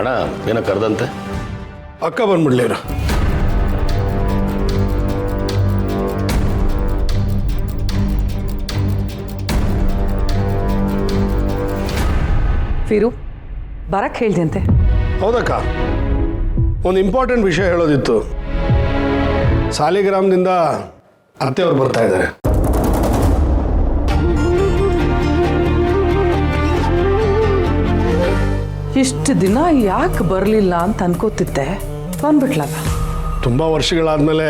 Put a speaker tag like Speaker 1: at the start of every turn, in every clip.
Speaker 1: ಅಣ್ಣ ಏನೋ ಕರೆದಂತೆ?
Speaker 2: ಅಕ್ಕ ಬಂದ್ಬಿಡ್ಲಿರ.
Speaker 3: ಫಿರು ಬರಕ್ಕೆ ಹೇಳ್ದಂತೆ.
Speaker 2: ಹೌದಕ್ಕ, ಒಂದು ಇಂಪಾರ್ಟೆಂಟ್ ವಿಷಯ ಹೇಳೋದಿತ್ತು. ಸಾಲಿಗ್ರಾಮದಿಂದ ಅತ್ತೆಯವ್ರು ಬರ್ತಾ ಇದ್ದಾರೆ.
Speaker 3: ಇಷ್ಟು ದಿನ ಯಾಕೆ ಬರಲಿಲ್ಲ ಅಂತ ಅನ್ಕೋತಿದ್ದೆ, ಬಂದ್ಬಿಟ್ಲಲ್ಲ.
Speaker 2: ತುಂಬ ವರ್ಷಗಳಾದಮೇಲೆ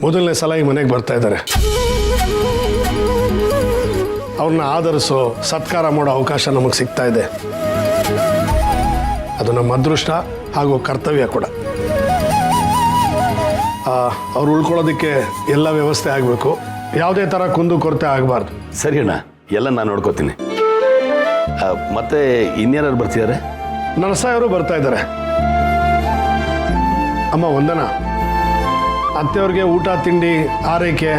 Speaker 2: ಮೊದಲನೇ ಸಲ ಈ ಮನೆಗೆ ಬರ್ತಾ ಇದ್ದಾರೆ. ಅವ್ರನ್ನ ಆಧರಿಸೋ ಸತ್ಕಾರ ಮಾಡೋ ಅವಕಾಶ ನಮಗೆ ಸಿಗ್ತಾ ಇದೆ. ಅದು ನಮ್ಮ ಅದೃಷ್ಟ ಹಾಗೂ ಕರ್ತವ್ಯ ಕೂಡ. ಅವ್ರು ಉಳ್ಕೊಳ್ಳೋದಕ್ಕೆ ಎಲ್ಲ ವ್ಯವಸ್ಥೆ ಆಗಬೇಕು. ಯಾವುದೇ ಥರ ಕುಂದು ಕೊರತೆ ಆಗಬಾರ್ದು.
Speaker 1: ಸರಿ ಅಣ್ಣ, ಎಲ್ಲ ನಾನು ನೋಡ್ಕೋತೀನಿ. ಮತ್ತೆ ಇನ್ಯಾರು ಬರ್ತಿದ್ದಾರೆ?
Speaker 2: ನರಸಾಯವರು ಬರ್ತಾ ಇದ್ದಾರೆ. ಅಮ್ಮ ವಂದನಾ, ಅತ್ತೆಯವ್ರಿಗೆ ಊಟ ತಿಂಡಿ ಆರೈಕೆ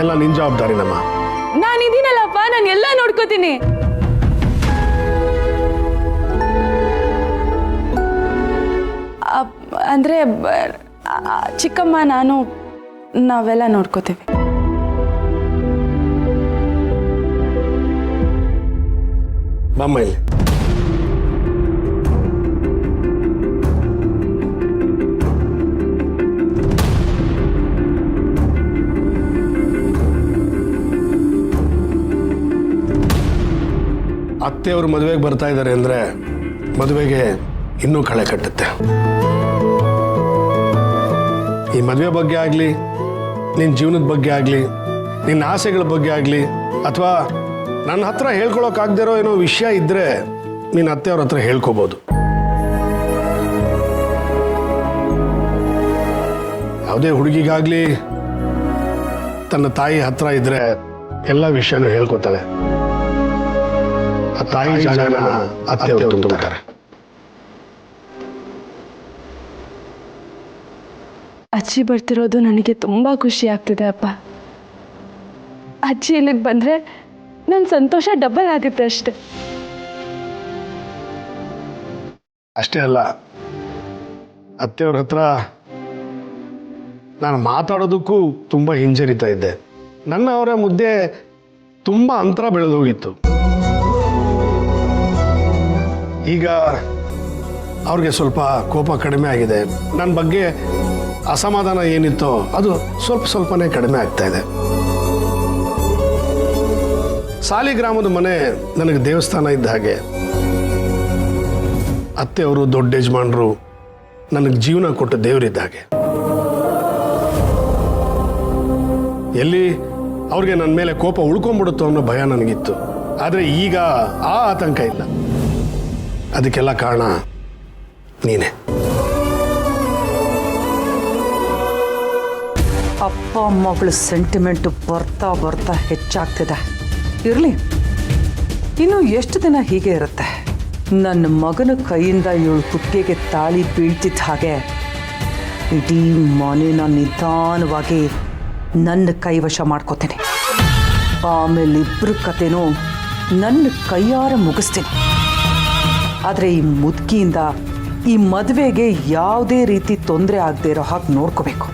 Speaker 2: ಎಲ್ಲ ನಿನ್ನ ಜವಾಬ್ದಾರಿ. ನಮ್ಮ
Speaker 4: ನಾನಿದ್ದೀನಲ್ಲಪ್ಪ, ನಾನು ಎಲ್ಲ ನೋಡ್ಕೋತೀನಿ. ಅಂದ್ರೆ ಚಿಕ್ಕಮ್ಮ ನಾನು ನಾವೆಲ್ಲ ನೋಡ್ಕೋತೀವಿ.
Speaker 2: ಬಾಮ್ಮ ಇಲ್ಲಿ. ಅತ್ತೆಯವರು ಮದುವೆಗೆ ಬರ್ತಾ ಇದ್ದಾರೆ ಅಂದರೆ ಮದುವೆಗೆ ಇನ್ನೂ ಕಳೆ ಕಟ್ಟುತ್ತೆ. ಈ ಮದುವೆ ಬಗ್ಗೆ ಆಗಲಿ, ನಿನ್ನ ಜೀವನದ ಬಗ್ಗೆ ಆಗಲಿ, ನಿನ್ನ ಆಸೆಗಳ ಬಗ್ಗೆ ಆಗಲಿ, ಅಥವಾ ನನ್ನ ಹತ್ರ ಹೇಳ್ಕೊಳಕ್ಕಾಗದಿರೋ ಏನೋ ವಿಷಯ ಇದ್ದರೆ ನೀನು ಅತ್ತೆಯವ್ರ ಹತ್ರ ಹೇಳ್ಕೋಬೋದು. ಯಾವುದೇ ಹುಡುಗಿಗಾಗಲಿ ತನ್ನ ತಾಯಿ ಹತ್ರ ಇದ್ದರೆ ಎಲ್ಲ ವಿಷಯನೂ ಹೇಳ್ಕೊತಾಳೆ. ಆ ತಾಯಿ ಜಾಗನ ಅತ್ತೆಯವರು ತುಂಬಿದ್ದಾರೆ.
Speaker 4: ಅಜ್ಜಿ ಬರ್ತಿರೋದು ನನಗೆ ತುಂಬ ಖುಷಿ ಆಗ್ತಿದೆ ಅಪ್ಪ. ಅಜ್ಜಿ ಇಲ್ಲಿಗೆ ಬಂದರೆ ನನ್ನ ಸಂತೋಷ ಡಬಲ್ ಆಗುತ್ತೆ ಅಷ್ಟೆ.
Speaker 2: ಅಷ್ಟೇ ಅಲ್ಲ, ಅತ್ತೆಯವ್ರ ಹತ್ರ ನಾನು ಮಾತಾಡೋದಕ್ಕೂ ತುಂಬ ಹಿಂಜರಿತಾ ಇದ್ದೆ. ನನ್ನ ಅವರ ಮುದ್ದೆ ತುಂಬ ಅಂತರ ಬೆಳೆದು ಹೋಗಿತ್ತು. ಈಗ ಅವ್ರಿಗೆ ಸ್ವಲ್ಪ ಕೋಪ ಕಡಿಮೆ ಆಗಿದೆ. ನನ್ನ ಬಗ್ಗೆ ಅಸಮಾಧಾನ ಏನಿತ್ತೋ ಅದು ಸ್ವಲ್ಪನೇ ಕಡಿಮೆ ಆಗ್ತಾ ಇದೆ. ಸಾಲಿಗ್ರಾಮದ ಮನೆ ನನಗೆ ದೇವಸ್ಥಾನ ಇದ್ದ ಹಾಗೆ. ಅತ್ತೆಯವರು ದೊಡ್ಡ ಯಜಮಾನರು, ನನಗೆ ಜೀವನ ಕೊಟ್ಟ ದೇವರಿದ್ದ ಹಾಗೆ. ಎಲ್ಲಿ ಅವ್ರಿಗೆ ನನ್ನ ಮೇಲೆ ಕೋಪ ಉಳ್ಕೊಂಡ್ಬಿಡುತ್ತೋ ಅನ್ನೋ ಭಯ ನನಗಿತ್ತು. ಆದರೆ ಈಗ ಆ ಆತಂಕ ಇಲ್ಲ. ಅದಕ್ಕೆಲ್ಲ ಕಾರಣ ನೀನೇ.
Speaker 3: ಅಪ್ಪ ಮಗಳು ಸೆಂಟಿಮೆಂಟು ಬರ್ತಾ ಬರ್ತಾ ಹೆಚ್ಚಾಗ್ತಿದೆ. ಇರಲಿ, ಇನ್ನು ಎಷ್ಟು ದಿನ ಹೀಗೆ ಇರುತ್ತೆ? ನನ್ನ ಮಗನ ಕೈಯಿಂದ ಇವಳು ಕುತ್ತಿಗೆಗೆ ತಾಳಿ ಬೀಳ್ತಿದ್ದ ಹಾಗೆ ಇಡೀ ಮನೇನ ನಿಧಾನವಾಗಿ ನನ್ನ ಕೈವಶ ಮಾಡ್ಕೋತೀನಿ. ಆಮೇಲೆ ಇಬ್ಬರ ಕತೆನೂ ನನ್ನ ಕೈಯಾರ ಮುಗಿಸ್ತೀನಿ. ಆದರೆ ಈ ಮುದುಕಿಯಿಂದ ಈ ಮದುವೆಗೆ ಯಾವುದೇ ರೀತಿ ತೊಂದರೆ ಆಗದೆ ಇರೋ ಹಾಗೆ ನೋಡ್ಕೋಬೇಕು.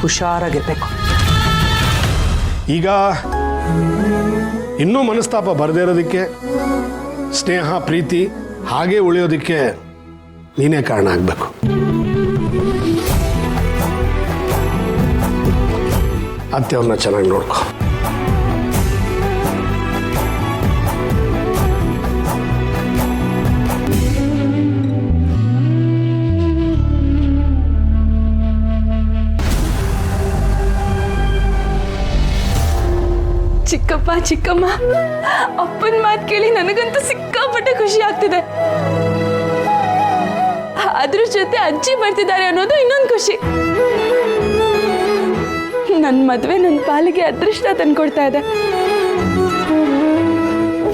Speaker 3: ಹುಷಾರಾಗಿರ್ಬೇಕು.
Speaker 2: ಈಗ ಇನ್ನೂ ಮನಸ್ತಾಪ ಬರದೇ ಇರೋದಕ್ಕೆ, ಸ್ನೇಹ ಪ್ರೀತಿ ಹಾಗೆ ಉಳಿಯೋದಕ್ಕೆ ನೀನೇ ಕಾರಣ ಆಗಬೇಕು. ಅತ್ತೆಯವ್ರನ್ನ ಚೆನ್ನಾಗಿ ನೋಡ್ಕೊ.
Speaker 4: ಚಿಕ್ಕಪ್ಪ ಚಿಕ್ಕಮ್ಮ, ಅಪ್ಪನ ಮಾತು ಕೇಳಿ ನನಗಂತೂ ಸಿಕ್ಕಾಪಟ್ಟೆ ಖುಷಿ ಆಗ್ತಿದೆ. ಅದ್ರ ಜೊತೆ ಅಜ್ಜಿ ಬರ್ತಿದ್ದಾರೆ ಅನ್ನೋದು ಇನ್ನೊಂದು ಖುಷಿ. ನನ್ನ ಮದುವೆ ನನ್ನ ಪಾಲಿಗೆ ಅದೃಷ್ಟ ತಂದ್ಕೊಡ್ತಾ ಇದೆ.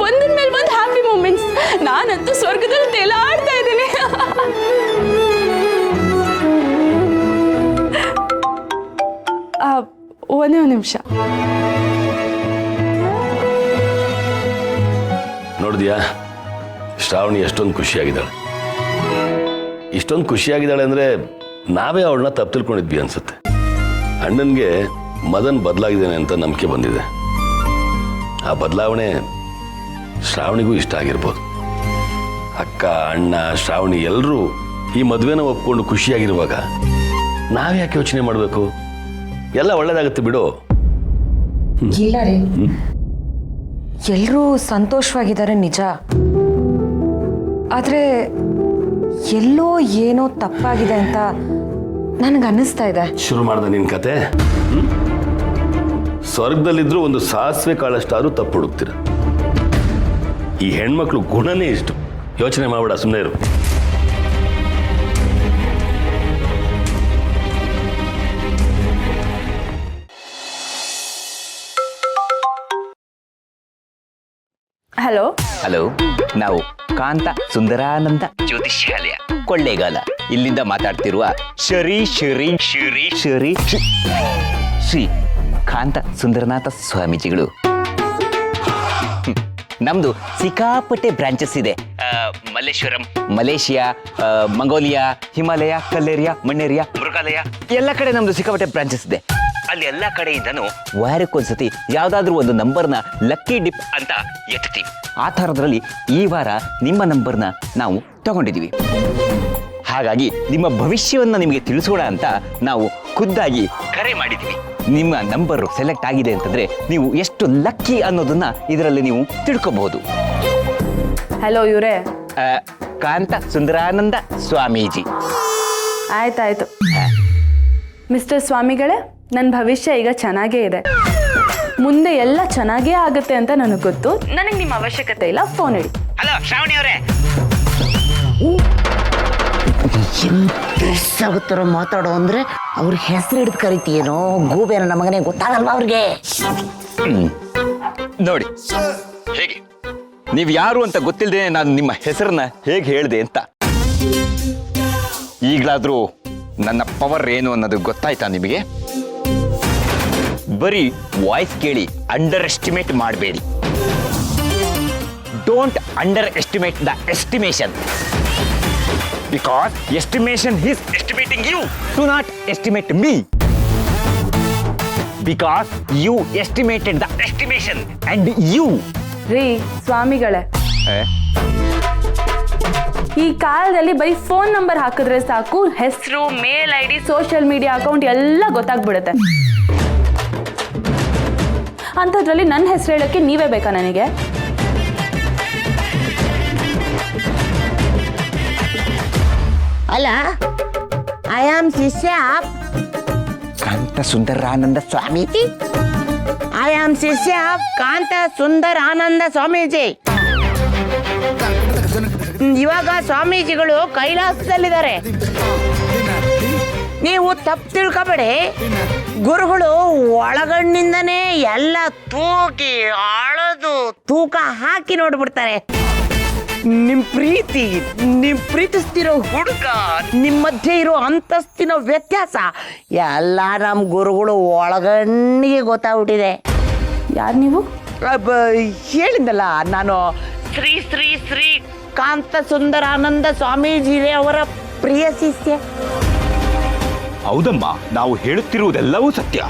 Speaker 4: ಒಂದ್ರ ಮೇಲೆ ಒಂದು ಹ್ಯಾಪಿ ಮೂಮೆಂಟ್ಸ್. ನಾನಂತೂ ಸ್ವರ್ಗದಲ್ಲಿ ತೇಲಾಡ್ತಾ ಇದ್ದೀನಿ. ಒಂದೇ ಒಂದು ನಿಮಿಷ.
Speaker 1: ನೋಡಿದ್ಯಾ ಶ್ರಾವಣಿ ಎಷ್ಟೊಂದು ಖುಷಿಯಾಗಿದ್ದಾಳೆ. ಇಷ್ಟೊಂದು ಖುಷಿಯಾಗಿದ್ದಾಳೆ ಅಂದರೆ ನಾವೇ ಅವಳನ್ನ ತಪ್ಪು ತಿಳ್ಕೊಂಡಿದ್ವಿ ಅನ್ಸುತ್ತೆ. ಅಣ್ಣನಿಗೆ ಮದನ್ ಬದಲಾಗಿದ್ದಾನೆ ಅಂತ ನಂಬಿಕೆ ಬಂದಿದೆ. ಆ ಬದಲಾವಣೆ ಶ್ರಾವಣಿಗೂ ಇಷ್ಟ ಆಗಿರ್ಬೋದು. ಅಕ್ಕ, ಅಣ್ಣ, ಶ್ರಾವಣಿ ಎಲ್ಲರೂ ಈ ಮದುವೆನ ಒಪ್ಕೊಂಡು ಖುಷಿಯಾಗಿರುವಾಗ ನಾವ್ಯಾಕೆ ಯೋಚನೆ ಮಾಡಬೇಕು? ಎಲ್ಲ ಒಳ್ಳೇದಾಗುತ್ತೆ ಬಿಡು.
Speaker 5: ಇಲ್ಲ ರೀ, ಎಲ್ಲರೂ ಸಂತೋಷವಾಗಿದ್ದಾರೆ ನಿಜ. ಆದರೆ ಎಲ್ಲೋ ಏನೋ ತಪ್ಪಾಗಿದೆ ಅಂತ ನನಗೆ ಅನ್ನಿಸ್ತಾ ಇದೆ.
Speaker 1: ಶುರು ಮಾಡ್ದೆ ನಿನ್ ಕತೆ. ಸ್ವರ್ಗದಲ್ಲಿದ್ರು ಒಂದು ಸಾಸಿವೆ ಕಾಳಷ್ಟಾದ್ರೂ ತಪ್ಪು ಹುಡುಕ್ತೀರ. ಈ ಹೆಣ್ಮಕ್ಳು ಗುಣನೇ ಇಷ್ಟು. ಯೋಚನೆ ಮಾಡ್ಬೇಡ, ಸುಮ್ಮನೆ ಇರು.
Speaker 4: ಹಲೋ
Speaker 6: ಹಲೋ, ನಾವು ಕಾಂತ ಸುಂದರಾನಂದ ಜ್ಯೋತಿಷ್ಯಾಲಯ ಕೊಳ್ಳೇಗಾಲ ಇಲ್ಲಿಂದ ಮಾತಾಡ್ತಿರುವ ಶ್ರೀ ಕಾಂತ ಸುಂದರನಾಥ ಸ್ವಾಮೀಜಿಗಳು. ನಮ್ದು ಸಿಕ್ಕಾಪಟ್ಟೆ ಬ್ರಾಂಚಸ್ ಇದೆ. ಮಲ್ಲೇಶ್ವರಂ, ಮಲೇಷಿಯಾ, ಮಂಗೋಲಿಯಾ, ಹಿಮಾಲಯ, ಕಲ್ಲೇರಿಯಾ, ಮಣ್ಣೇರಿಯಾ, ಮೃಗಾಲಯ ಎಲ್ಲ ಕಡೆ ನಮ್ದು ಸಿಕ್ಕಾಪಟ್ಟೆ ಬ್ರಾಂಚಸ್ ಇದೆ. ಅಲ್ಲಿ ಎಲ್ಲ ಕಡೆಯಿಂದನೂ ವಾರಕ್ಕೊಂದ್ಸತಿ ಯಾವುದಾದ್ರೂ ಒಂದು ನಂಬರ್ನ ಲಕ್ಕಿ ಡಿಪ್ ಅಂತ ಎತ್ತೀವಿ. ಆ ಥರದ್ರಲ್ಲಿ ಈ ವಾರ ನಿಮ್ಮ ನಂಬರ್ನ ನಾವು ತಗೊಂಡಿದ್ದೀವಿ. ಹಾಗಾಗಿ ನಿಮ್ಮ ಭವಿಷ್ಯವನ್ನು ನಿಮಗೆ ತಿಳಿಸೋಣ ಅಂತ ನಾವು ಖುದ್ದಾಗಿ ಕರೆ ಮಾಡಿದ್ದೀವಿ. ನಿಮ್ಮ ನಂಬರು ಸೆಲೆಕ್ಟ್ ಆಗಿದೆ ಅಂತಂದ್ರೆ ನೀವು ಎಷ್ಟು ಲಕ್ಕಿ ಅನ್ನೋದನ್ನ ಇದರಲ್ಲಿ ನೀವು ತಿಳ್ಕೋಬಹುದು.
Speaker 4: ಹಲೋ ಇವರೇ,
Speaker 6: ಕಾಂತ ಸುಂದರಾನಂದ ಸ್ವಾಮೀಜಿ.
Speaker 4: ಆಯ್ತಾಯ್ತು. ಮಿಸ್ಟರ್ ಸ್ವಾಮಿಗಳೇ, ನನ್ನ ಭವಿಷ್ಯ ಈಗ ಚೆನ್ನಾಗೇ ಇದೆ. ಮುಂದೆ ಎಲ್ಲ ಚೆನ್ನಾಗೇ ಆಗುತ್ತೆ ಅಂತ ನನಗೆ ಗೊತ್ತು. ನನಗೆ ನಿಮ್ಮ ಅವಶ್ಯಕತೆ ಇಲ್ಲ, ಫೋನ್ ಇಡಿ.
Speaker 6: ಹಲೋ ಶ್ರಾವಣಿ ಅವರೇ.
Speaker 7: ಸ್ಟ್ರೆಸ್ ಆಗುತ್ತಾರ ಮಾತಾಡೋ ಅಂದ್ರೆ ಅವ್ರ ಹೆಸರು ಹಿಡಿದು ಕರಿತೀಯೇನೋ, ಗೂಬೇನ ನಮಗನೇ ಗೊತ್ತಾಗಲ್ವಾ ಅವ್ರಿಗೆ?
Speaker 6: ನೋಡಿ ಹೇಗೆ ನೀವು ಯಾರು ಅಂತ ಗೊತ್ತಿಲ್ಲದೆ ನಾನು ನಿಮ್ಮ ಹೆಸರನ್ನ ಹೇಗೆ ಹೇಳಿದೆ ಅಂತ. ಈಗಲಾದ್ರೂ ನನ್ನ ಪವರ್ ಏನು ಅನ್ನೋದು ಗೊತ್ತಾಯ್ತಾ ನಿಮಗೆ? ಬರೀ ವಾಯ್ಸ್ ಕೇಳಿ ಅಂಡರ್ ಎಸ್ಟಿಮೇಟ್ ಮಾಡಬೇಡಿ. Don't under estimate the estimation. Because estimation is estimating you. Do not estimate me. Because you estimated the estimation and you.
Speaker 4: ರೀ ಸ್ವಾಮಿಗಳೇ, ಈ ಕಾಲದಲ್ಲಿ ಬರೀ ಫೋನ್ ನಂಬರ್ ಹಾಕಿದ್ರೆ ಸಾಕು, ಹೆಸರು, mail ID, social media account ಎಲ್ಲ ಗೊತ್ತಾಗ್ಬಿಡುತ್ತೆ. ಅಂಥದ್ರಲ್ಲಿ ನನ್ನ ಹೆಸರು ಹೇಳೋಕ್ಕೆ ನೀವೇ ಬೇಕಾ ನನಗೆ?
Speaker 7: ಅಲ್ಲ, I am shishya of
Speaker 6: Kanta Sundarananda
Speaker 7: Swamiji. I am shishya of Kanta Sundara Ananda Swamiji. ಇವಾಗ ಸ್ವಾಮೀಜಿಗಳು ಕೈಲಾಸದಲ್ಲಿದ್ದಾರೆ. ನೀವು ತಪ್ಪು ತಿಳ್ಕೊಬೇಡಿ. ಗುರುಗಳು ಒಳಗಣ್ಣಿಂದನೇ ಎಲ್ಲ ತೂಗಿ ಅಳದು ತೂಕ ಹಾಕಿ ನೋಡ್ಬಿಡ್ತಾರೆ. ನಿಮ್ ಪ್ರೀತಿಸ್ತಿರೋ ಹುಡುಗ, ನಿಮ್ಮ ಮಧ್ಯೆ ಇರೋ ಅಂತಸ್ತಿನ ವ್ಯತ್ಯಾಸ ಎಲ್ಲ ನಮ್ಮ ಗುರುಗಳು ಒಳಗಣ್ಣಿಗೆ ಗೊತ್ತಾಗ್ಬಿಟ್ಟಿದೆ.
Speaker 4: ಯಾರು ನೀವು?
Speaker 7: ಹೇಳಿದ್ದಲ್ಲ ನಾನು, ಶ್ರೀ ಶ್ರೀ ಶ್ರೀ ಕಾಂತ ಸುಂದರಾನಂದ ಸ್ವಾಮೀಜಿ ಅವರ ಪ್ರಿಯ ಶಿಷ್ಯ.
Speaker 6: ಹೌದಮ್ಮ, ನಾವು ಹೇಳುತ್ತಿರುವುದೆಲ್ಲವೂ ಸತ್ಯ.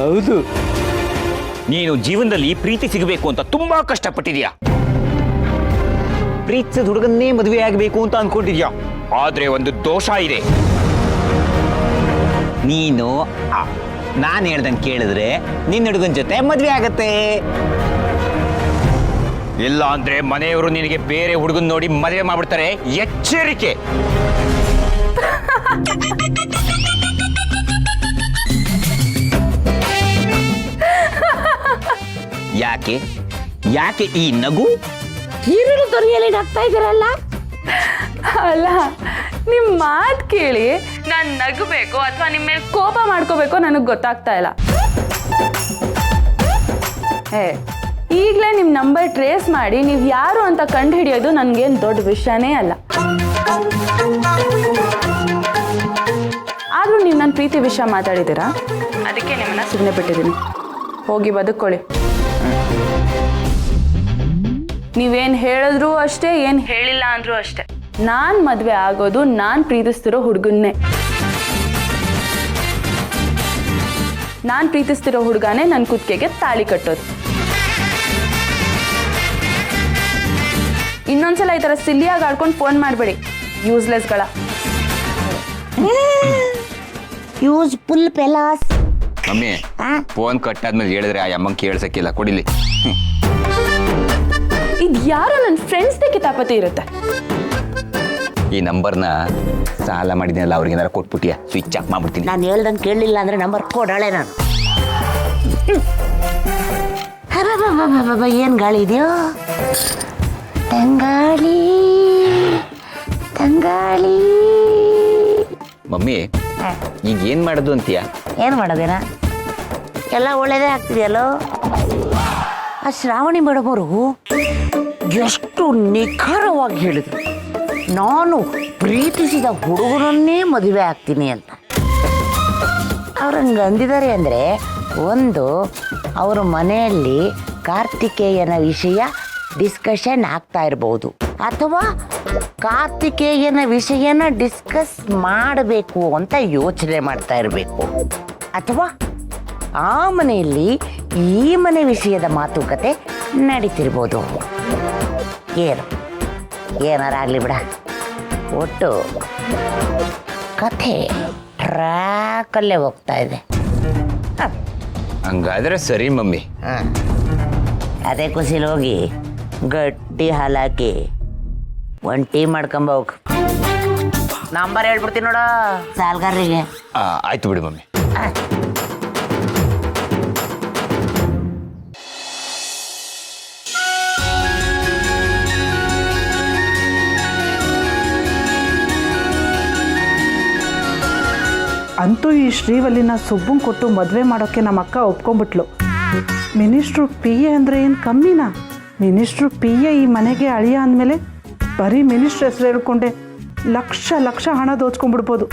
Speaker 6: ಹೌದು, ನೀನು ಜೀವನದಲ್ಲಿ ಪ್ರೀತಿ ಸಿಗಬೇಕು ಅಂತ ತುಂಬಾ ಕಷ್ಟಪಟ್ಟಿದ್ಯಾ. ಪ್ರೀತಿಸಿದ ಹುಡುಗನ್ನೇ ಮದುವೆ ಆಗಬೇಕು ಅಂತ ಅನ್ಕೊಂಡಿದ್ಯಾ. ಆದ್ರೆ ಒಂದು ದೋಷ ಇದೆ. ನೀನು ನಾನು ಹೇಳ್ದಂಗೆ ಕೇಳಿದ್ರೆ ನಿನ್ನ ಹುಡುಗನ ಜೊತೆ ಮದುವೆ ಆಗತ್ತೆ. ಇಲ್ಲ ಅಂದ್ರೆ ಮನೆಯವರು ನಿನಗೆ ಬೇರೆ ಹುಡುಗನ್ ನೋಡಿ ಮದುವೆ ಮಾಡ್ಬಿಡ್ತಾರೆ. ಎಚ್ಚರಿಕೆ. ಯಾಕೆ ಯಾಕೆ ಈ ನಗು?
Speaker 7: ಈರುಳ್ಳಿ ದೊರೆಯಲ್ಲಿ ನಗ್ತಾ ಇದ್ದೀರಲ್ಲ?
Speaker 4: ಅಲ್ಲ, ನಿಮ್ಮ ಮಾತು ಕೇಳಿ ನಾನು ನಗಬೇಕು ಅಥವಾ ನಿಮ್ಮ ಮೇಲೆ ಕೋಪ ಮಾಡ್ಕೋಬೇಕು ನನಗೆ ಗೊತ್ತಾಗ್ತಾ ಇಲ್ಲ. ಈಗಲೇ ನಿಮ್ಮ ನಂಬರ್ ಟ್ರೇಸ್ ಮಾಡಿ ನೀವು ಯಾರು ಅಂತ ಕಂಡು ಹಿಡಿಯೋದು ನನಗೇನು ದೊಡ್ಡ ವಿಷಯನೇ ಅಲ್ಲ. ಆದರೂ ನೀವು ನನ್ನ ಪ್ರೀತಿ ವಿಷಯ ಮಾತಾಡಿದ್ದೀರಾ, ಅದಕ್ಕೆ ನಿಮ್ಮನ್ನ ಸುಮ್ಮನೆ ಬಿಟ್ಟಿದ್ದೀನಿ. ಹೋಗಿ ಬದುಕೊಳ್ಳಿ. ನೀವೇನು ಹೇಳಿದ್ರು ಅಷ್ಟೇ, ಏನು ಹೇಳಿಲ್ಲ ಅಂದ್ರೂ ಅಷ್ಟೇ, ನಾನು ಮದುವೆ ಆಗೋದು ನಾನು ಪ್ರೀತಿಸ್ತಿರೋ ಹುಡುಗನ್ನೇ. ನಾನು ಪ್ರೀತಿಸ್ತಿರೋ ಹುಡುಗನೇ ನನ್ನ ಕುತ್ತಿಗೆಗೆ ತಾಳಿ ಕಟ್ಟೋದು. ಇನ್ನೊಂದ್ಸಲ ಈ ಥರ ಸಿಲ್ಲಿಯಾಗಿ ಆಡ್ಕೊಂಡು ಫೋನ್ ಮಾಡಬೇಡಿ, ಯೂಸ್ಲೆಸ್ಗಳ.
Speaker 7: ಯೂಸ್ಫುಲ್ ಪೆಲಾಸ್.
Speaker 6: ಮಮ್ಮಿ ಫೋನ್ ಕಟ್ಟಾದ್ಮೇಲೆ ಹೇಳಿದ್ರೆ ಆ ಅಮ್ಮಂಗೆ ಕೇಳ್ಸಕ್ಕಿಲ್ಲ, ಕೊಡಿಲಿ.
Speaker 4: ಇದು ಯಾರೋ ನನ್ನ ಫ್ರೆಂಡ್ಸ್ದೇ ಕಿತಾಪತಿ ಇರುತ್ತೆ.
Speaker 6: ಈ ನಂಬರ್ನ ಸಾಲ ಮಾಡಿದ್ನಲ್ಲ ಅವ್ರಿಗೇನಾರ ಕೊಟ್ಬಿಟ್ಟಿಯಾ, ಸ್ವಿಚ್ ಆಫ್ ಮಾಡ್ಬಿಡ್ತೀನಿ.
Speaker 7: ನಾನು ಹೇಳ್ದಂಗೆ ಕೇಳಲಿಲ್ಲ ಅಂದ್ರೆ ನಂಬರ್ ಕೊಡಾಳೆ ನಾನು. ಏನು ಗಾಳಿ ಇದೆಯೋ, ತಂಗಾಳಿ ತಂಗಾಳಿ.
Speaker 6: ಮಮ್ಮಿ ಈಗ ಏನ್ ಮಾಡೋದು ಅಂತೀಯ?
Speaker 7: ಏನು ಮಾಡೋದೇನ, ಎಲ್ಲ ಒಳ್ಳೇದೇ ಆಗ್ತಿದೆಯಲ್ಲೋ. ಆ ಶ್ರಾವಣಿ ಮೇಡಮ್ ಅವರು ಎಷ್ಟು ನಿಖರವಾಗಿ ಹೇಳಿದ್ರು, ನಾನು ಪ್ರೀತಿಸಿದ ಹುಡುಗರನ್ನೇ ಮದುವೆ ಆಗ್ತೀನಿ ಅಂತ. ಅವ್ರು ಹಂಗೆ ಅಂದಿದ್ದಾರೆ ಅಂದರೆ, ಒಂದು ಅವ್ರ ಮನೆಯಲ್ಲಿ ಕಾರ್ತಿಕೇಯನ ವಿಷಯ ಡಿಸ್ಕಷನ್ ಆಗ್ತಾ ಇರ್ಬೋದು, ಅಥವಾ ಕಾರ್ತಿಕೇಯನ ವಿಷಯನ ಡಿಸ್ಕಸ್ ಮಾಡಬೇಕು ಅಂತ ಯೋಚನೆ ಮಾಡ್ತಾ ಇರಬೇಕು, ಅಥವಾ ಆ ಮನೆಯಲ್ಲಿ ಈ ಮನೆ ವಿಷಯದ ಮಾತುಕತೆ ನಡೀತಿರ್ಬೋದು. ಏನಾರಾಗಲಿ ಬಿಡ, ಒಟ್ಟು ಕಥೆ ಟ್ರ್ಯಾಕಲ್ಲೇ ಹೋಗ್ತಾ ಇದೆ.
Speaker 6: ಹಂಗಾದ್ರೆ ಸರಿ ಮಮ್ಮಿ.
Speaker 7: ಅದೇ ಖುಷಿಲಿ ಹೋಗಿ ಗಟ್ಟಿ ಹಾಲಾಕಿ ಒಂದು ಟೀ ಮಾಡ್ಕೊಂಬೋಗ್. ನಂಬರ್ ಹೇಳ್ಬಿಡ್ತೀನಿ ನೋಡ ಸಾಲ್ಗಾರರಿಗೆ.
Speaker 6: ಆಯ್ತು ಬಿಡಿ ಮಮ್ಮಿ.
Speaker 3: ಅಂತೂ ಈ ಶ್ರೀವಲ್ಲಿನ ಸುಬ್ಬಂಗೆ ಕೊಟ್ಟು ಮದುವೆ ಮಾಡೋಕ್ಕೆ ನಮ್ಮ ಅಕ್ಕ ಒಪ್ಕೊಂಡ್ಬಿಟ್ಲು. ಮಿನಿಸ್ಟ್ರು ಪಿ ಎ ಅಂದರೆ ಏನು ಕಮ್ಮಿನಾ? ಮಿನಿಸ್ಟ್ರು ಪಿ ಎ ಈ ಮನೆಗೆ ಅಳಿಯ ಅಂದಮೇಲೆ ಬರೀ ಮಿನಿಸ್ಟ್ರ್ ಹೆಸರು ಹೇಳ್ಕೊಂಡೆ ಲಕ್ಷ ಲಕ್ಷ ಹಣ ದೋಚ್ಕೊಂಡ್ಬಿಡ್ಬೋದು.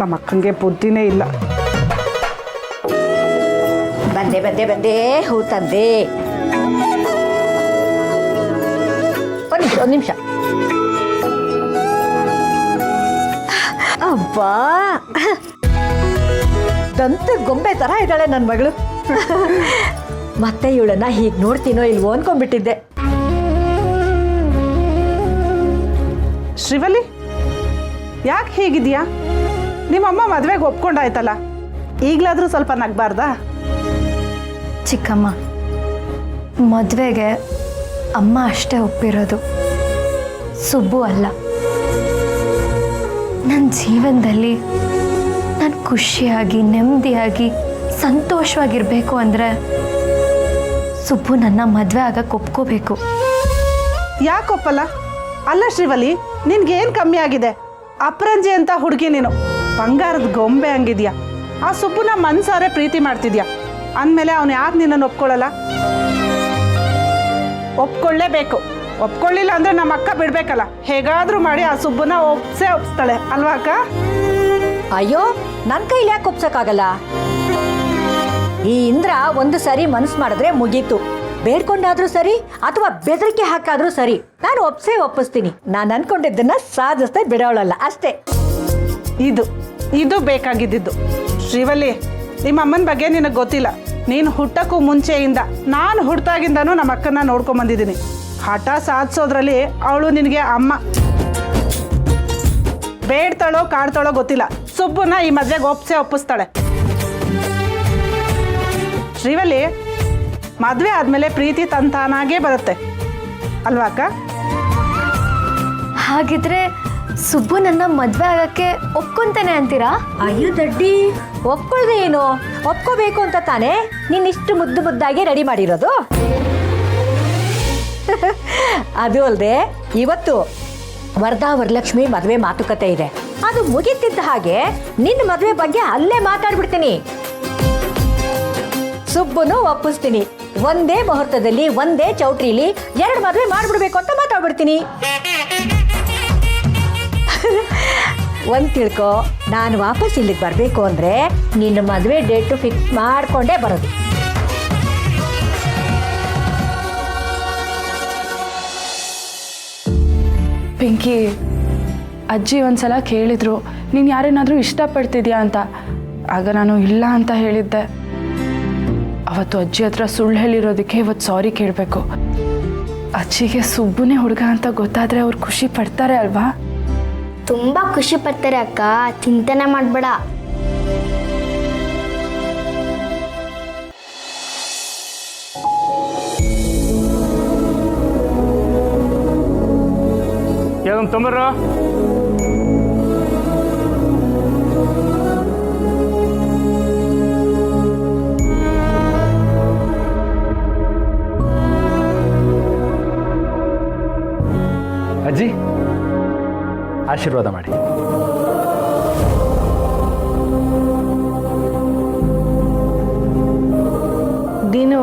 Speaker 3: ನಮ್ಮ ಅಕ್ಕಂಗೆ ಬುದ್ಧಿನೇ ಇಲ್ಲ.
Speaker 5: ಬಂದೆ ಬಂದೆ ಬಂದೆ ಹೂ ತಂದೆ. ಒಂದು ನಿಮಿಷ. ಅಬ್ಬಾ, ದಂತ ಗೊಂಬೆ ತರ ಇದ್ದಾಳೆ ನನ್ನ ಮಗಳು. ಮತ್ತೆ ಇವಳನ್ನ ಹೀಗೆ ನೋಡ್ತೀನೋ ಇಲ್ವೋ ಅನ್ಕೊಂಡ್ಬಿಟ್ಟಿದ್ದೆ.
Speaker 3: ಶ್ರೀವಲ್ಲಿ, ಯಾಕೆ ಹೀಗಿದ್ಯಾ? ನಿಮ್ಮಮ್ಮ ಮದುವೆಗೆ ಒಪ್ಕೊಂಡಾಯ್ತಲ್ಲ, ಈಗಲಾದರೂ ಸ್ವಲ್ಪ ನಗಬಾರ್ದಾ?
Speaker 8: ಚಿಕ್ಕಮ್ಮ, ಮದುವೆಗೆ ಅಮ್ಮ ಅಷ್ಟೇ ಒಪ್ಪಿರೋದು, ಸುಬ್ಬು ಅಲ್ಲ. ನನ್ನ ಜೀವನದಲ್ಲಿ ನಾನು ಖುಷಿಯಾಗಿ ನೆಮ್ಮದಿಯಾಗಿ ಸಂತೋಷವಾಗಿರಬೇಕು ಅಂದರೆ ಸುಬ್ಬು ನನ್ನ ಮದುವೆ ಆಗಕ್ಕೆ ಒಪ್ಕೋಬೇಕು.
Speaker 3: ಯಾಕೆ ಒಪ್ಪಲ್ಲ? ಅಲ್ಲ ಶ್ರೀವಲ್ಲಿ, ನಿನ್ಗೇನು ಕಮ್ಮಿ ಆಗಿದೆ? ಅಪರಂಜಿ ಅಂತ ಹುಡುಗಿ ನೀನು, ಬಂಗಾರದ ಗೊಂಬೆ ಹಂಗಿದ್ಯಾ. ಆ ಸುಬ್ಬುನ ಮನ್ಸಾರೆ ಪ್ರೀತಿ ಮಾಡ್ತಿದ್ಯಾ ಅಂದಮೇಲೆ ಅವನು ಯಾಕೆ ನಿನ್ನನ್ನು ಒಪ್ಕೊಳ್ಳಲ್ಲ? ಒಪ್ಕೊಳ್ಳೇಬೇಕು. ಒಪ್ಕೊಳ್ಳಿಲ್ಲ ಅಂದರೆ ನಮ್ಮ ಅಕ್ಕ ಬಿಡ್ಬೇಕಲ್ಲ. ಹೇಗಾದರೂ ಮಾಡಿ ಆ ಸುಬ್ಬುನ ಒಪ್ಸ್ತಾಳೆ ಅಲ್ವಾ ಅಕ್ಕ?
Speaker 5: ಅಯ್ಯೋ, ನನ್ನ ಕೈಲಿ ಯಾಕೆ ಒಪ್ಸಕ್ಕಾಗಲ್ಲ? ಈ ಇಂದ್ರ ಒಂದು ಸರಿ ಮನಸ್ಸು ಮಾಡಿದ್ರೆ ಮುಗೀತು. ಬೇಡ್ಕೊಂಡಾದ್ರೂ ಸರಿ ಅಥವಾ ಬೆದರಿಕೆ ಹಾಕಾದ್ರೂ ಸರಿ, ನಾನು ಒಪ್ಪಿಸ್ತೀನಿ. ನಾನು ಅನ್ಕೊಂಡಿದ್ದನ್ನ ಸಾಧಿಸ್ತಾ ಬಿಡೋಳಲ್ಲ ಅಷ್ಟೇ.
Speaker 3: ಇದು ಬೇಕಾಗಿದ್ದು. ಶ್ರೀವಲ್ಲಿ, ನಿಮ್ಮ ಅಮ್ಮನ ಬಗ್ಗೆ ನಿನಗೆ ಗೊತ್ತಿಲ್ಲ. ನೀನು ಹುಟ್ಟಕ್ಕೂ ಮುಂಚೆಯಿಂದ, ನಾನು ಹುಟ್ಟಾಗಿಂದನೂ ನಮ್ಮ ಅಕ್ಕನ ನೋಡ್ಕೊಂಬಂದಿದ್ದೀನಿ. ಹಠ ಸಾಧಿಸೋದ್ರಲ್ಲಿ ಅವಳು ನಿನಗೆ ಅಮ್ಮ. ಬೇಡ್ತಾಳೋ ಕಾಡ್ತಾಳೋ ಗೊತ್ತಿಲ್ಲ, ಸುಬ್ಬುನ ಈ ಮದುವೆಗೆ ಒಪ್ಪಿಸ್ತಾಳೆ. ಶ್ರೀವಲ್ಲಿ, ಮದುವೆ ಆದಮೇಲೆ ಪ್ರೀತಿ ತಂತಾನಾಗೇ ಬರುತ್ತೆ ಅಲ್ವಾ ಅಕ್ಕ?
Speaker 8: ಹಾಗಿದ್ರೆ ಸುಬ್ಬು ನನ್ನ ಮದುವೆ ಆಗಕ್ಕೆ ಒಪ್ಕೊಂತಾನೆ ಅಂತೀರಾ?
Speaker 5: ಅಯ್ಯೋ ದಡ್ಡಿ, ಒಪ್ಕೊಳ್ದೆ ಏನು? ಒಪ್ಕೋಬೇಕು ಅಂತ ತಾನೇ ನೀನ್ ಇಷ್ಟು ಮುದ್ದು ಮುದ್ದಾಗಿ ರೆಡಿ ಮಾಡಿರೋದು. ಅದು ಅಲ್ಲದೆ ಇವತ್ತು ವರದಾ ವರಲಕ್ಷ್ಮಿ ಮದುವೆ ಮಾತುಕತೆ ಇದೆ. ಅದು ಮುಗಿತಿದ್ದ ಹಾಗೆ ನಿನ್ನ ಮದುವೆ ಬಗ್ಗೆ ಅಲ್ಲೇ ಮಾತಾಡ್ಬಿಡ್ತೀನಿ. ಸುಬ್ಬನು ಒಪ್ಪಿಸ್ತೀನಿ. ಒಂದೇ ಮುಹೂರ್ತದಲ್ಲಿ ಒಂದೇ ಚೌಟ್ರಿಲಿ 2 ಮದುವೆ ಮಾಡ್ಬಿಡ್ಬೇಕು ಅಂತ ಮಾತಾಡ್ಬಿಡ್ತೀನಿ. ಒಂದ್ ತಿಳ್ಕೊ, ನಾನು ವಾಪಸ್ ಇಲ್ಲಿಗೆ ಬರಬೇಕು ಅಂದ್ರೆ ನಿನ್ನ ಮದುವೆ ಡೇಟು ಫಿಕ್ಸ್ ಮಾಡ್ಕೊಂಡೇ ಬರೋದು.
Speaker 4: ಪಿಂಕಿ, ಅಜ್ಜಿ ಒಂದ್ಸಲ ಕೇಳಿದ್ರು ನೀನು ಯಾರೇನಾದರೂ ಇಷ್ಟಪಡ್ತಿದ್ಯಾ ಅಂತ. ಆಗ ನಾನು ಇಲ್ಲ ಅಂತ ಹೇಳಿದ್ದೆ. ಅವತ್ತು ಅಜ್ಜಿ ಹತ್ರ ಸುಳ್ಳು ಹೇಳಿರೋದಕ್ಕೆ ಇವತ್ತು ಸಾರಿ ಕೇಳಬೇಕು. ಅಜ್ಜಿಗೆ ಸುಬ್ಬುನೇ ಹುಡುಗ ಅಂತ ಗೊತ್ತಾದರೆ ಅವ್ರು ಖುಷಿ ಪಡ್ತಾರೆ ಅಲ್ವಾ?
Speaker 8: ತುಂಬ ಖುಷಿ ಪಡ್ತಾರೆ ಅಕ್ಕ, ಚಿಂತನೆ ಮಾಡಬೇಡ.
Speaker 9: ಯಾವ್ದೊಂದು ತೊಂಬರ್ರ.
Speaker 10: ಅಜ್ಜಿ ಆಶೀರ್ವಾದ ಮಾಡಿ.
Speaker 7: ನೀನು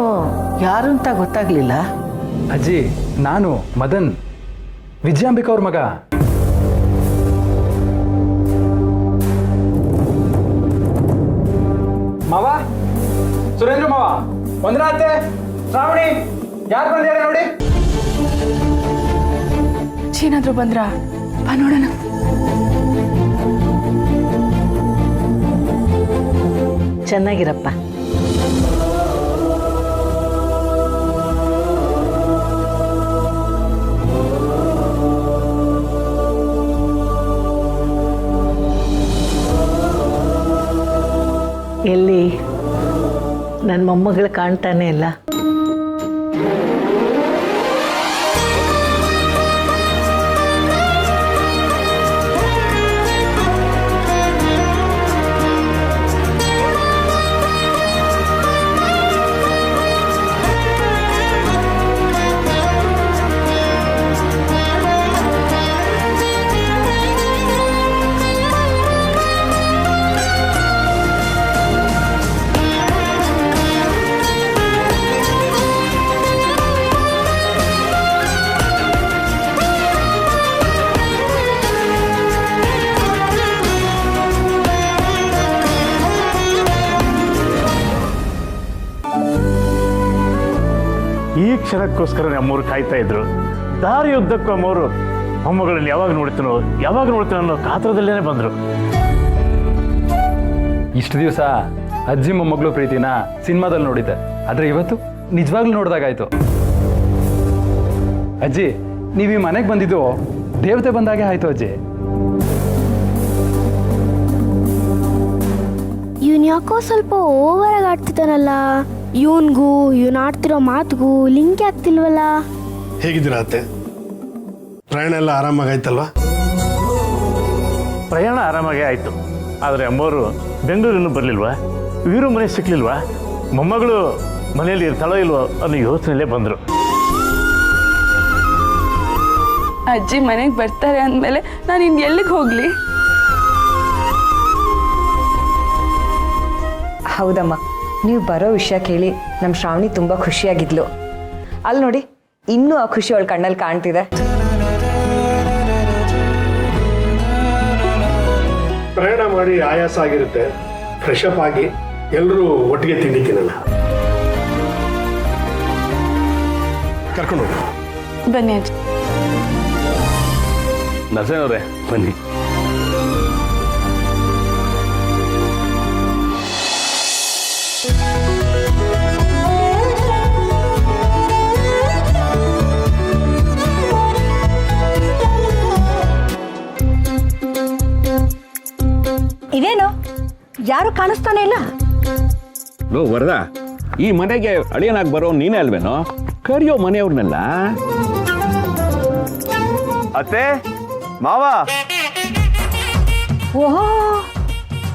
Speaker 7: ಯಾರು ಅಂತ ಗೊತ್ತಾಗ್ಲಿಲ್ಲ.
Speaker 10: ಅಜ್ಜಿ, ನಾನು ಮದನ್, ವಿಜಯಾಂಬಿಕಾ ಅವ್ರ ಮಗ. ಮಾವ, ಸುರೇಂದ್ರ ಮಾವ, ಒಂದ್ರಾತೆ, ಶ್ರಾವಣಿ, ಯಾರು ಬಂದಿದ್ದಾರೆ ನೋಡಿ.
Speaker 4: ಏನಾದರೂ ಬಂದ್ರಾ? ಬಾ ನೋಡೋಣ.
Speaker 5: ಚೆನ್ನಾಗಿರಪ್ಪ. ಎಲ್ಲಿ ನನ್ನ ಮೊಮ್ಮಗಳು ಕಾಣ್ತಾನೆ ಇಲ್ಲ.
Speaker 9: ಈ ಕ್ಷಣಕ್ಕೋಸ್ಕರ ನಮ್ಮೂರು ಕಾಯ್ತಾ ಇದ್ರು. ದಾರಿಯುದ್ದಕ್ಕೂ ಅಮ್ಮವರು ಮೊಮ್ಮಗಳಲ್ಲಿ ಯಾವಾಗ ನೋಡ್ತೀನೋ ಅನ್ನೋ ಕಾತ್ರದಲ್ಲೇ ಬಂದರು.
Speaker 10: ಇಷ್ಟು ದಿವಸ ಅಜ್ಜಿ ಮೊಮ್ಮಗಳು ಪ್ರೀತಿನ ಸಿನಿಮಾದಲ್ಲಿ ನೋಡಿದ್ದೆ, ಆದರೆ ಇವತ್ತು ನಿಜವಾಗ್ಲೂ ನೋಡಿದಾಗಾಯ್ತು. ಅಜ್ಜಿ, ನೀವು ಈ ಮನೆಗೆ ಬಂದಿದ್ದು ದೇವತೆ ಬಂದಾಗೆ ಆಯ್ತು ಅಜ್ಜಿ.
Speaker 8: ಇವನ್ ಯಾಕೋ ಸ್ವಲ್ಪ ಓವರಾಗಿ ಆಡ್ತಿದ್ದಾನಲ್ಲ. ಇವನ್ಗೂ ಇವನ್ ಆಡ್ತಿರೋ ಮಾತಿಗೂ ಲಿಂಕ್ ಆಗ್ತಿಲ್ವಲ್ಲ.
Speaker 2: ಹೇಗಿದ್ದೀರಾ ಅತ್ತೆ? ಪ್ರಯಾಣ ಎಲ್ಲ ಆರಾಮಾಗಾಯ್ತಲ್ವಾ?
Speaker 9: ಪ್ರಯಾಣ ಆರಾಮಾಗೇ ಆಯಿತು. ಆದರೆ ಅಮ್ಮವರು ಬೆಂಗಳೂರಿನೂ ಬರಲಿಲ್ವಾ? ವೀರು ಮನೆ ಸಿಕ್ಲಿಲ್ವಾ? ಮೊಮ್ಮಗಳು ಮನೆಯಲ್ಲಿ ಇರ್ತಾಳೋ ಇಲ್ವೋ ಅನ್ನೋ ಯೋಚನೆಯಲ್ಲೇ ಬಂದರು.
Speaker 4: ಅಜ್ಜಿ ಮನೆಗೆ ಬರ್ತಾರೆ ಅಂದಮೇಲೆ ನಾನು ಇನ್ನು ಎಲ್ಲಿಗೆ ಹೋಗಲಿ?
Speaker 11: ಹೌದಮ್ಮ, ನೀವು ಬರೋ ವಿಷಯ ಕೇಳಿ ನಮ್ಮ ಶ್ರಾವಣಿ ತುಂಬ ಖುಷಿಯಾಗಿದ್ಲು. ಅಲ್ಲಿ ನೋಡಿ, ಇನ್ನೂ ಆ ಖುಷಿ ಅವಳ ಕಣ್ಣಲ್ಲಿ ಕಾಣ್ತಿದೆ.
Speaker 2: ಪ್ರಯಾಣ ಮಾಡಿ ಆಯಾಸ ಆಗಿರುತ್ತೆ, ಫ್ರೆಶ್ ಅಪ್ ಆಗಿ ಎಲ್ಲರೂ ಒಟ್ಟಿಗೆ ತಿಂಡಿ ತಿನ್ನೋಣ. ಕರ್ಕೊಂಡು ಹೋಗಿ.
Speaker 4: ಬನ್ನಿ ಅಜ್ಜಿ.
Speaker 1: ನರಸೇನವ್ರೆ ಬನ್ನಿ.
Speaker 5: ಇದೇನು ಯಾರು ಕಾಣಿಸ್ತಾನೆ ಇಲ್ಲ?
Speaker 6: ಲೋ ವರದ, ಈ ಮನೆಗೆ ಅಳಿಯನಾಗಿ ಬರೋ ನೀನೇ ಅಲ್ವೇನೋ? ಕರಿಯೋ ಮನೆಯವ್ರನ್ನೆಲ್ಲ.
Speaker 9: ಅತ್ತೆ, ಮಾವ.
Speaker 5: ಓಹೋ,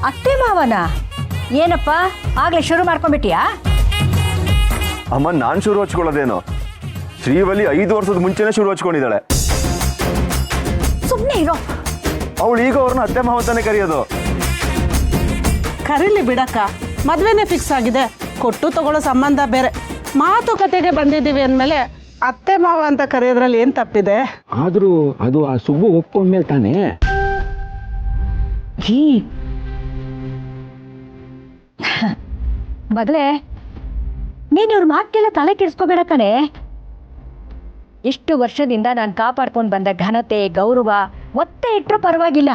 Speaker 5: ಅತ್ತೆ ಮಾವನ? ಏನಪ್ಪ ಆಗ್ಲೇ ಶುರು ಮಾಡ್ಕೊಂಡ್ಬಿಟ್ಟಿಯಾ?
Speaker 9: ಅಮ್ಮ, ನಾನು ಶುರು ಹಚ್ಕೊಳ್ಳೋದೇನು? ಶ್ರೀವಲ್ಲಿ 5 ವರ್ಷದ ಮುಂಚೆನೇ ಶುರು ಹಚ್ಕೊಂಡಿದ್ದಾಳೆ.
Speaker 5: ಸುಮ್ಮನೆ ಇರೋ.
Speaker 9: ಅವಳು ಈಗ ಅವ್ರನ್ನ ಅತ್ತೆ ಮಾವ ಅಂತಾನೆ ಕರೆಯೋದು.
Speaker 3: ಕರೀಲಿ ಬಿಡಕ್ಕ, ಮದುವೆನೇ ಫಿಕ್ಸ್ ಆಗಿದೆ. ಕೊಟ್ಟು ತಗೊಳ್ಳೋ ಸಂಬಂಧ ಬೇರೆ. ಮಾತುಕತೆಗೆ ಬಂದಿದ್ದೀವಿ ಅಂದಮೇಲೆ ಅತ್ತೆ ಮಾವ ಅಂತ ಕರೆಯೋದ್ರಲ್ಲಿ ಏನು ತಪ್ಪಿದೆ?
Speaker 6: ಆದರೂ ಅದು ಆ ಸುಬ್ಬು ಒಪ್ಕೊಂಡ್ಮೇಲೆ ತಾನೇ.
Speaker 5: ಮಗಳೇ, ನೀನು ಇವ್ರ ಮಾತಿಗೆಲ್ಲ ತಲೆ ಕೆಡಿಸ್ಕೋಬೇಡ ಕಣೆ. ಇಷ್ಟು ವರ್ಷದಿಂದ ನಾನು ಕಾಪಾಡ್ಕೊಂಡು ಬಂದ ಘನತೆ ಗೌರವ ಒತ್ತೆ ಇಟ್ಟರು ಪರವಾಗಿಲ್ಲ.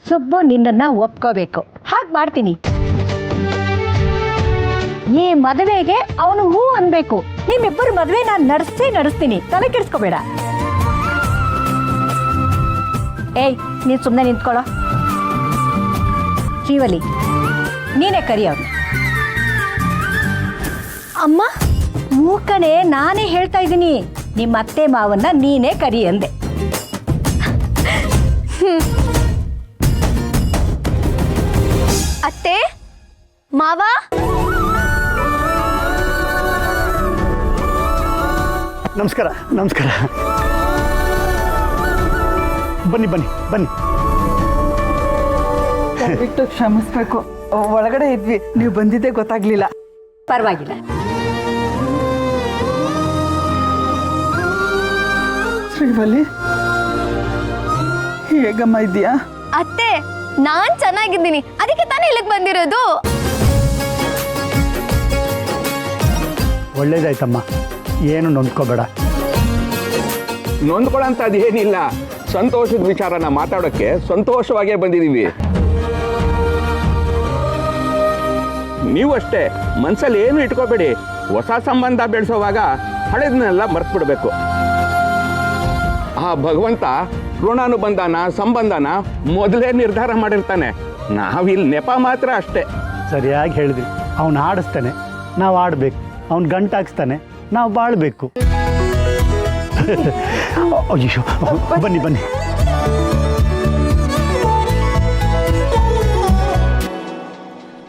Speaker 5: ಸುಬ್ಬು ನಿನ್ನನ್ನು ಒಪ್ಕೋಬೇಕು. ಹಾಗೆ ಮಾಡ್ತೀನಿ. ಈ ಮದುವೆಗೆ ಅವನು ಹೂ ಅನ್ಬೇಕು. ನಿಮ್ಮಿಬ್ಬರು ಮದುವೆ ನಾನು ನಡೆಸ್ತೀನಿ. ತಲೆ ಕೆಡಿಸ್ಕೋಬೇಡ. ಏಯ್, ನೀನು ಸುಮ್ಮನೆ ನಿಂತ್ಕೊಳ್ಳೋ. ಶ್ರೀವಲಿ, ನೀನೇ ಕರಿ ಅವ್ರು.
Speaker 8: ಅಮ್ಮ,
Speaker 5: ಮೂಕಣೆ, ನಾನೇ ಹೇಳ್ತಾ ಇದ್ದೀನಿ. ನಿಮ್ಮ ಅತ್ತೆ ಮಾವನ್ನ ನೀನೇ ಕರಿ ಅಂದೆ.
Speaker 8: ಅತ್ತೆ ಮಾವ,
Speaker 9: ನಮಸ್ಕಾರ. ನಮಸ್ಕಾರ. ಬನ್ನಿ ಬನ್ನಿ ಬನ್ನಿ.
Speaker 3: ದಯವಿಟ್ಟು ಕ್ಷಮಿಸ್ಬೇಕು, ಒಳಗಡೆ ಇದ್ವಿ, ನೀವು ಬಂದಿದ್ದೇ ಗೊತ್ತಾಗ್ಲಿಲ್ಲ.
Speaker 5: ಪರವಾಗಿಲ್ಲ.
Speaker 3: ಶ್ರೀವಲ್ಲಿ, ಹೇಗಮ್ಮ ಇದೆಯಾ?
Speaker 8: ಅತ್ತೆ ನಾನ್ ಚೆನ್ನಾಗಿದ್ದೀನಿ, ಅದಕ್ಕೆ ತಾನೇ ಇಲ್ಲಿಗೆ ಬಂದಿರೋದು.
Speaker 9: ಒಳ್ಳೇದಾಯ್ತಮ್ಮ, ಏನು ನೊಂದ್ಕೋಬೇಡ.
Speaker 6: ನೊಂದ್ಕೊಳ್ಳೋಂಥದ್ದು ಏನಿಲ್ಲ. ಸಂತೋಷದ ವಿಚಾರನ ಮಾತಾಡೋಕ್ಕೆ ಸಂತೋಷವಾಗೇ ಬಂದಿದ್ದೀವಿ. ನೀವು ಅಷ್ಟೇ ಮನಸ್ಸಲ್ಲಿ ಏನು ಇಟ್ಕೋಬೇಡಿ. ಹೊಸ ಸಂಬಂಧ ಬೆಳೆಸೋವಾಗ ಹಳೆದನ್ನೆಲ್ಲ ಮರ್ತ್ಬಿಡ್ಬೇಕು. ಆ ಭಗವಂತ ಋಣಾನುಬಂಧನ ಸಂಬಂಧನ ಮೊದಲೇ ನಿರ್ಧಾರ ಮಾಡಿರ್ತಾನೆ. ನಾವಿಲ್ಲಿ ನೆಪ ಮಾತ್ರ ಅಷ್ಟೇ.
Speaker 9: ಸರಿಯಾಗಿ ಹೇಳಿದ್ರಿ. ಅವ್ನು ಆಡಿಸ್ತಾನೆ, ನಾವು ಆಡಬೇಕು. ಅವ್ನು ಗಂಟಾಕ್ಸ್ತಾನೆ, ನಾವು ಬಾಳ್ಬೇಕು. ಅಯ್ಯೋ, ಬನ್ನಿ ಬನ್ನಿ.